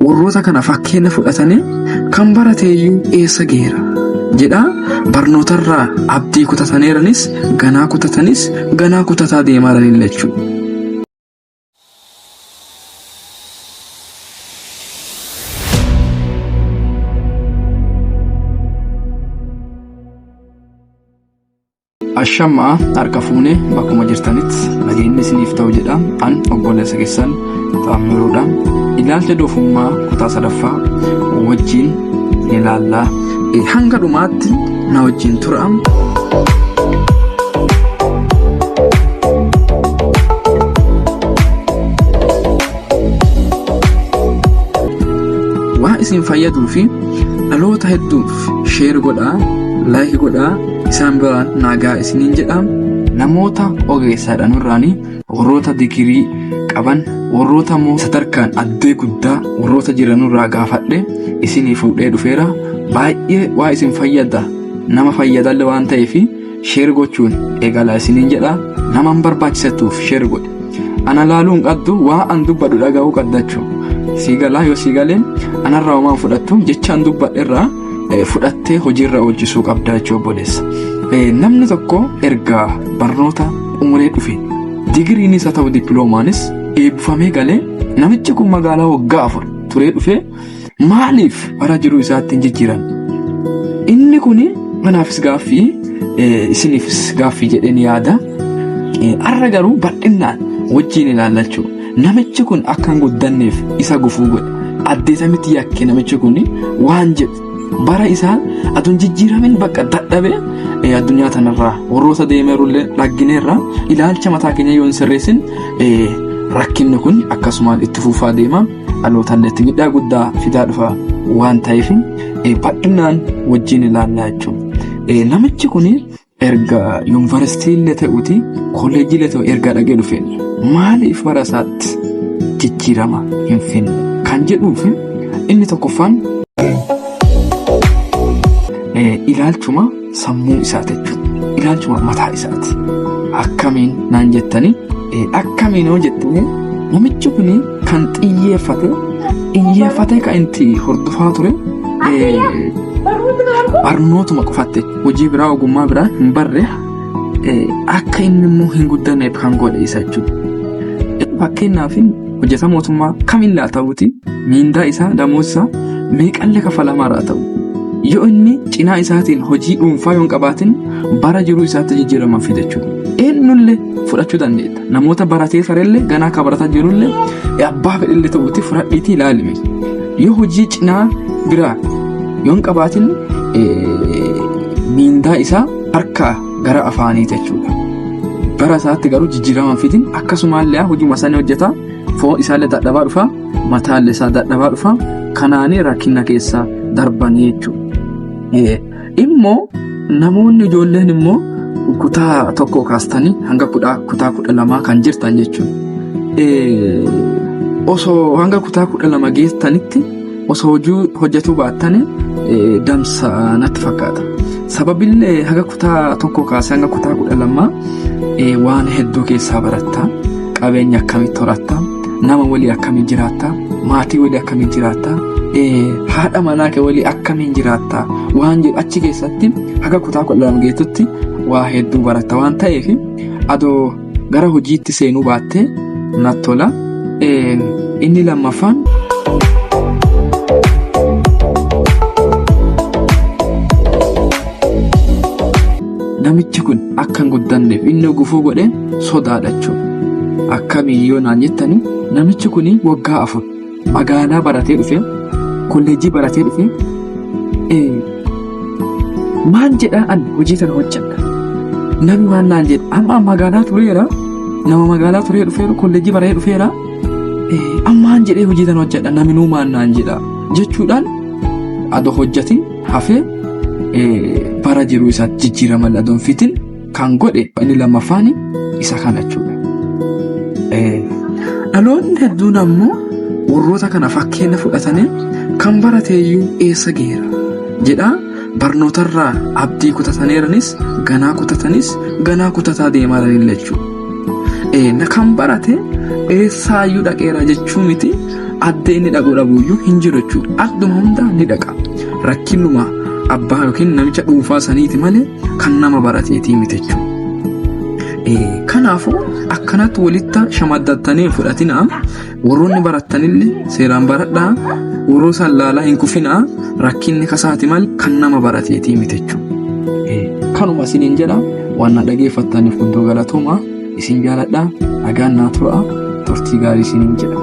warroota kana fakkeenya fudhatanii kan barateeyyuu eessa geera jedha. Barnootarraa abdii kutataniiranis ganaa kutatanis ganaa kutataa deemaaran jechuudha. Ashamaa harka fuunee bakkuma jirtanitti nageenyi isiniif ta'u jedha. An obboleessa keessan Taammiruudhaan ilaalcha doofummaa kutaa sadaffaa wajjin ilaallaa. Hanga dhumaatti na wajjin tura. Waa isin fayyaduu fi dhaloota hedduuf sheer godhaa, laayik godhaa. Isaan biraan nagaa isiniin jedha. Namoota ogeessaadhaan irraanii warroota digirii qaban, warroota immoo sadarkaan addee guddaa warroota jiranirraa gaafadhe isinii fuudhee dhufeera. Baay'ee waa isin fayyada, nama fayyadalle waan ta'eef sheer gochuun eegala isiniin jedha. Nama hin barbaachisatuuf sheer godhe. Ana laaluun qaddu waa an dubbadhu dhaga'uu qaddachuu. Siigalaa yoo siigaleen anarraa homaan fudhattu jechaan dubbadherraa fudhattee hojiirra hojjisuu qabda jechuu obboleessa. Namni tokko erga barnoota umuree dhufe digiriinis haa ta'u dippiloomaanis eebbifamee galee namichi kun magaalaa waggaa 4 turee dhufe maaliif bara jiruu isaatti hin jijjiiran? Inni kun manaafis gaaffii isiniifis gaaffii jedheen yaada. Har'a garuu bal'inaan wajjin ilaallachuu. Namichi kun akka hin guddanneef isa gufuu godhe. Addeesamitti yakke namichi kun waan jedhu. Bara isaa aduun jijjiiramin bakka dadhabee addunyaa tanarraa warroota deemeerullee dhaggineerraa ilaalcha mataa keenya yoo hin sirreessin rakkinni kun akkasumaan itti fufaa deema. Dhalootallee itti miidhaa guddaa fidaa dhufa waan ta'eef bal'inaan wajjin ilaallaa jechuudha. Namichi kun erga yuunivarsiitiillee ta'uuti kolleejiillee ta'u erga dhagee dhufe maaliif bara isaatti jijjiirama hin finne kan jedhuuf inni tokkoffaan ilaalchuma sammuu isaati jechuudha. Ilaalchuma mataa isaati. Akkamiin naan jettanii akkamiin yoo jettanii namichi kun kan xiyyeeffate kan itti hordofaa ture barnootuma qofatte hojii biraa ogummaa biraa hin barre akka inni immoo hin guddanneef kan godhe isa jechuudha. Fakkeenyaaf hojjetaa mootummaa kamillee haa ta'uuti miindaa isaa damoos isaa meeqallee kafalamaa haa ta'u. Yoo inni cinaa isaatiin hojii dhuunfaa yoo hin qabaatin bara jiruu isaatti jijjiirama fide jechuudha. Eenyullee fudhachuu dandeetta. Namoota baratee sarellee ganaa akka barataa jirullee abbaa fedhillee ta'uuti fudhadhiitii ilaalime. Yoo hojii cinaa biraa yoo hin qabaatin miindaa isaa harkaa gara afaaniiti jechuudha. Bara isaatti garuu jijjiirama fidin akkasumallee hojii masanii hojjetaa foon isaallee dadhabaa dhufa mataallee isaa dadhabaa dhufa kanaanii rakkina keessaa darbanii jechuudha. Immoo namoonni ijoolleen immoo kutaa tokko kaastanii hanga kutaa 12 kan jirtan jechuudha. Osoo hanga kutaa 12 geessanitti osoo hojjetuu baattanii damsa natti fakkaata. Sababiillee hanga kutaa tokko kaasee hanga kutaa 12 waan hedduu keessaa baratta. Qabeenya akkamitti horatta, nama walii akkamiin jiraatta, maatii walii akkamiin jiraatta. Haadha manaa kee walii akkamiin jiraatta waan jedhu achi keessatti hanga kutaa 12 geessutti waa hedduu baratta waan ta'eef adoo gara hojiitti seenuu baattee natti tola. Inni lammaffaan namichi kun akka hin guddanneef inni gufuu godhe sodaadha jechuudha. Akkamiin yoo naan jettanii namichi kun waggaa 4 magaalaa baratee dhufe. Kolleejii baratee dhufe maal jedhaa an hojii sana hojjedha. Namni maal naan jedha amma magaalaa tureera. Nama magaalaa turee dhufeera kolleejii baratee dhufeera. Ammaan jedhee hojii sana hojjedha namni nuu maal naan jedha jechuudhaan adoo hojjetiin hafee bara jiruu isaa jijjiirama adoon fitin kan godhe inni lammaffaan isa kana jechuudha. Dhaloonni hedduun ammoo warroota kana fakkeenya fudhatanii kan barateeyyuu eessa geera jedha. Barnootarraa abdii kutataniiranis ganaa kutatanis ganaa kutataa deemaaran jechuudha. Kan barate eessaayyuu dhaqeera jechuu miti adda inni dhaquu dhabuuyyuu hin jiru jechuudha. Adduma hundaa ni dhaqa. Rakkinuma abbaa yookiin namicha dhuunfaa saniiti malee kan nama barateetii miti jechuudha. Kanaafuu akkanatti walitti shamaddattanii fudhatinaa. Warroonni barattanillee seeraan baradhaa. Warroo isaan laalaa hin kufinaa. Rakkinni kasaati mal kan nama barateetii miti jechuudha. Kanuma isiniin jedha waan na dhageeffattaniif guddoo galatooma. Isin jaaladhaa. Nagaan naa turaa. Turtii gaarii isiniin jedha.